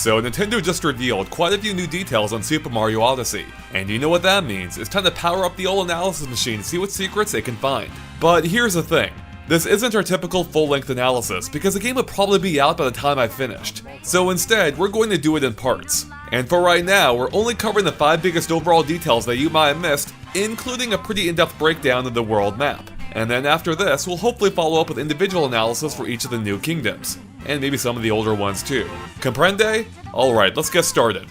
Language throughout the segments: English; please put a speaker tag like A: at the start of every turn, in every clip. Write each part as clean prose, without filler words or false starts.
A: So Nintendo just revealed quite a few new details on Super Mario Odyssey, and you know what that means, it's time to power up the old analysis machine to see what secrets it can find. But here's the thing, this isn't our typical full-length analysis because the game would probably be out by the time I finished. So instead, we're going to do it in parts. And for right now, we're only covering the 5 biggest overall details that you might have missed, including a pretty in-depth breakdown of the world map. And then after this, we'll hopefully follow up with individual analysis for each of the new kingdoms. And maybe some of the older ones too. Comprende? Alright, let's get started.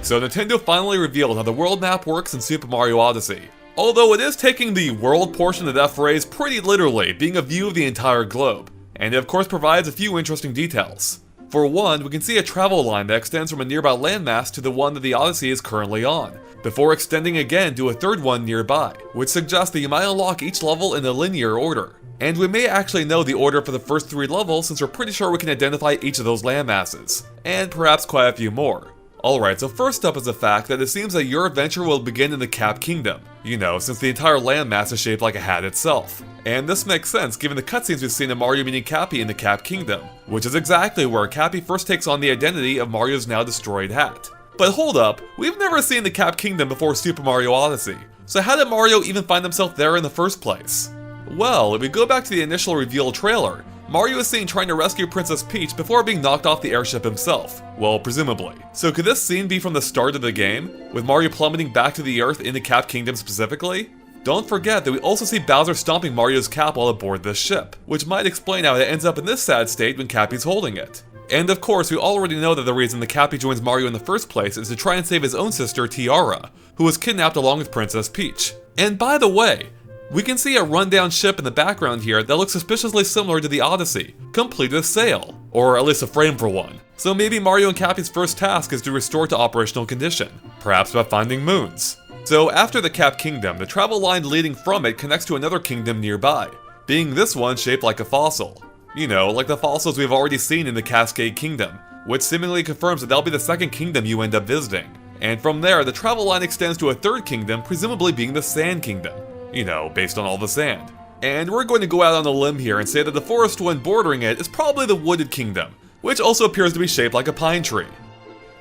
A: So Nintendo finally revealed how the world map works in Super Mario Odyssey. Although it is taking the world portion of that phrase pretty literally, being a view of the entire globe. And it of course provides a few interesting details. For one, we can see a travel line that extends from a nearby landmass to the one that the Odyssey is currently on, before extending again to a third one nearby, which suggests that you might unlock each level in a linear order. And we may actually know the order for the first 3 levels since we're pretty sure we can identify each of those landmasses, and perhaps quite a few more. Alright, so first up is the fact that it seems that your adventure will begin in the Cap Kingdom, you know, since the entire landmass is shaped like a hat itself. And this makes sense given the cutscenes we've seen of Mario meeting Cappy in the Cap Kingdom, which is exactly where Cappy first takes on the identity of Mario's now destroyed hat. But hold up, we've never seen the Cap Kingdom before Super Mario Odyssey, so how did Mario even find himself there in the first place? Well, if we go back to the initial reveal trailer, Mario is seen trying to rescue Princess Peach before being knocked off the airship himself. Well, presumably. So could this scene be from the start of the game, with Mario plummeting back to the Earth in the Cap Kingdom specifically? Don't forget that we also see Bowser stomping Mario's cap while aboard this ship, which might explain how it ends up in this sad state when Cappy's holding it. And of course, we already know that the reason the Cappy joins Mario in the first place is to try and save his own sister, Tiara, who was kidnapped along with Princess Peach. And by the way, we can see a rundown ship in the background here that looks suspiciously similar to the Odyssey, complete with sail, or at least a frame for one. So maybe Mario and Cappy's first task is to restore it to operational condition, perhaps by finding moons. So after the Cap Kingdom, the travel line leading from it connects to another kingdom nearby, being this one shaped like a fossil. You know, like the fossils we've already seen in the Cascade Kingdom, which seemingly confirms that that'll be the second kingdom you end up visiting. And from there, the travel line extends to a third kingdom, presumably being the Sand Kingdom. You know, based on all the sand. And we're going to go out on a limb here and say that the forest one bordering it is probably the Wooded Kingdom, which also appears to be shaped like a pine tree.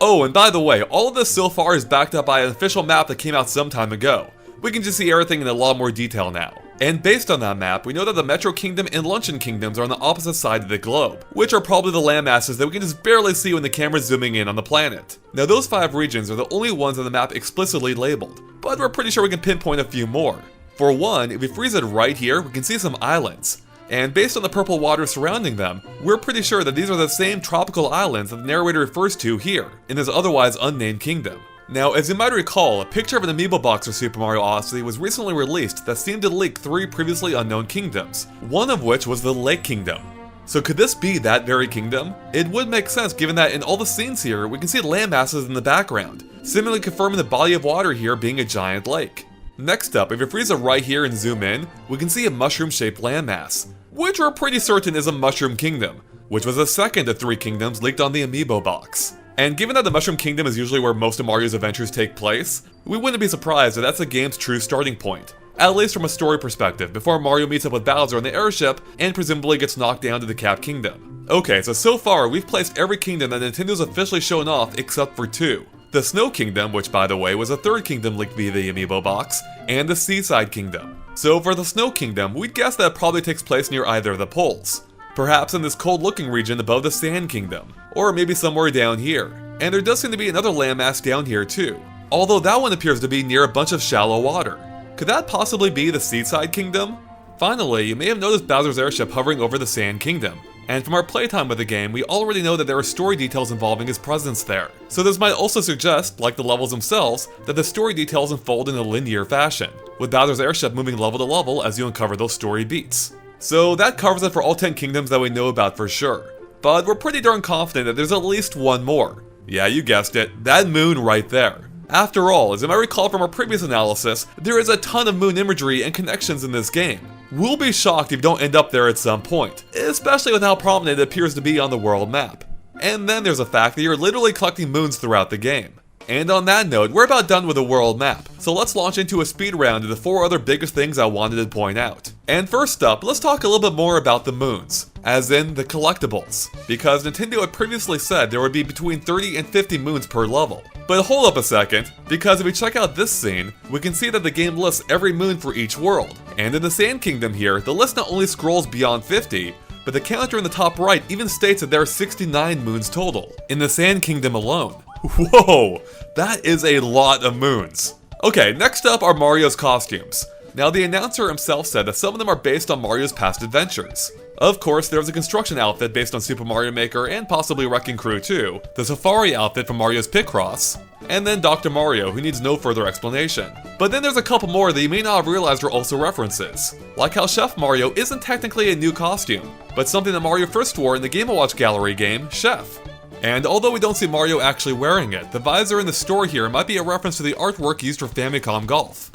A: Oh, and by the way, all of this so far is backed up by an official map that came out some time ago. We can just see everything in a lot more detail now. And based on that map, we know that the Metro Kingdom and Luncheon Kingdoms are on the opposite side of the globe, which are probably the landmasses that we can just barely see when the camera's zooming in on the planet. Now those 5 regions are the only ones on the map explicitly labeled, but we're pretty sure we can pinpoint a few more. For one, if we freeze it right here, we can see some islands. And based on the purple water surrounding them, we're pretty sure that these are the same tropical islands that the narrator refers to here, in this otherwise unnamed kingdom. Now, as you might recall, a picture of an amiibo box for Super Mario Odyssey was recently released that seemed to leak 3 previously unknown kingdoms, one of which was the Lake Kingdom. So could this be that very kingdom? It would make sense given that in all the scenes here, we can see landmasses in the background, seemingly confirming the body of water here being a giant lake. Next up, if you freeze it right here and zoom in, we can see a mushroom-shaped landmass, which we're pretty certain is a Mushroom Kingdom, which was the second of 3 kingdoms leaked on the amiibo box. And given that the Mushroom Kingdom is usually where most of Mario's adventures take place, we wouldn't be surprised that that's the game's true starting point, at least from a story perspective, before Mario meets up with Bowser on the airship and presumably gets knocked down to the Cap Kingdom. Okay, so far we've placed every kingdom that Nintendo's officially shown off except for 2. The Snow Kingdom, which by the way was a 3rd kingdom leaked via the amiibo box, and the Seaside Kingdom. So for the Snow Kingdom, we'd guess that it probably takes place near either of the poles. Perhaps in this cold looking region above the Sand Kingdom, or maybe somewhere down here. And there does seem to be another landmass down here too, although that one appears to be near a bunch of shallow water. Could that possibly be the Seaside Kingdom? Finally, you may have noticed Bowser's airship hovering over the Sand Kingdom. And from our playtime with the game, we already know that there are story details involving his presence there. So this might also suggest, like the levels themselves, that the story details unfold in a linear fashion, with Bowser's airship moving level to level as you uncover those story beats. So that covers it for all 10 kingdoms that we know about for sure. But we're pretty darn confident that there's at least one more. Yeah, you guessed it, that moon right there. After all, as you might recall from our previous analysis, there is a ton of moon imagery and connections in this game. We'll be shocked if you don't end up there at some point, especially with how prominent it appears to be on the world map. And then there's the fact that you're literally collecting moons throughout the game. And on that note, we're about done with the world map, so let's launch into a speed round of the 4 other biggest things I wanted to point out. And first up, let's talk a little bit more about the moons. as in the collectibles, because Nintendo had previously said there would be between 30 and 50 moons per level. But hold up a second, because if we check out this scene, we can see that the game lists every moon for each world. And in the Sand Kingdom here, the list not only scrolls beyond 50, but the counter in the top right even states that there are 69 moons total, in the Sand Kingdom alone. Whoa, that is a lot of moons. Okay, next up are Mario's costumes. Now the announcer himself said that some of them are based on Mario's past adventures. Of course, there was a construction outfit based on Super Mario Maker and possibly Wrecking Crew 2, the safari outfit from Mario's Picross, and then Dr. Mario, who needs no further explanation. But then there's a couple more that you may not have realized are also references, like how Chef Mario isn't technically a new costume, but something that Mario first wore in the Game & Watch Gallery game, Chef. And although we don't see Mario actually wearing it, the visor in the store here might be a reference to the artwork used for Famicom Golf.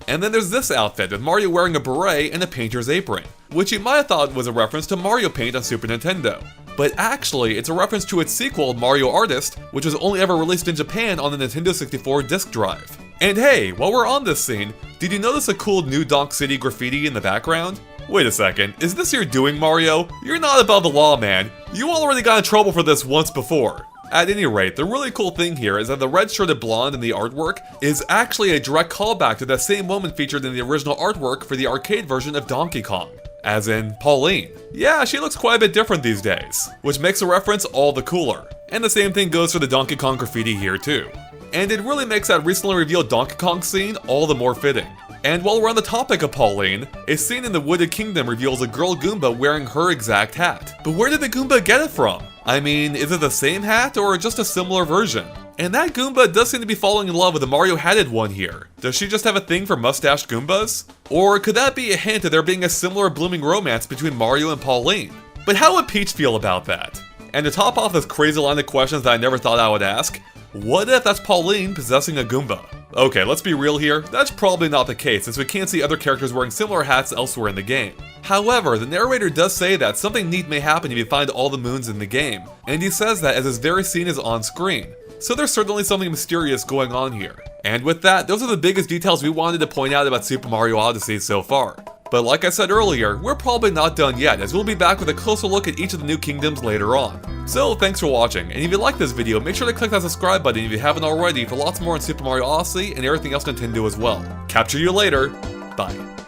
A: And then there's this outfit with Mario wearing a beret and a painter's apron, which you might have thought was a reference to Mario Paint on Super Nintendo. But actually, it's a reference to its sequel, Mario Artist, which was only ever released in Japan on the Nintendo 64 disc drive. And hey, while we're on this scene, did you notice a cool New Donk City graffiti in the background? Wait a second, is this your doing, Mario? You're not above the law, man. You already got in trouble for this once before. At any rate, the really cool thing here is that the red-shirted blonde in the artwork is actually a direct callback to that same woman featured in the original artwork for the arcade version of Donkey Kong, as in Pauline. Yeah, she looks quite a bit different these days, which makes the reference all the cooler. And the same thing goes for the Donkey Kong graffiti here too. And it really makes that recently revealed Donkey Kong scene all the more fitting. And while we're on the topic of Pauline, a scene in the Wooded Kingdom reveals a girl Goomba wearing her exact hat. But where did the Goomba get it from? I mean, is it the same hat or just a similar version? And that Goomba does seem to be falling in love with the Mario hatted one here. Does she just have a thing for mustached Goombas? Or could that be a hint of there being a similar blooming romance between Mario and Pauline? But how would Peach feel about that? And to top off this crazy line of questions that I never thought I would ask, what if that's Pauline possessing a Goomba? Okay, let's be real here, that's probably not the case since we can't see other characters wearing similar hats elsewhere in the game. However, the narrator does say that something neat may happen if you find all the moons in the game, and he says that as this very scene is on screen. So there's certainly something mysterious going on here. And with that, those are the biggest details we wanted to point out about Super Mario Odyssey so far. But like I said earlier, we're probably not done yet, as we'll be back with a closer look at each of the new kingdoms later on. So thanks for watching, and if you liked this video, make sure to click that subscribe button if you haven't already for lots more on Super Mario Odyssey and everything else Nintendo as well. Capture you later, bye.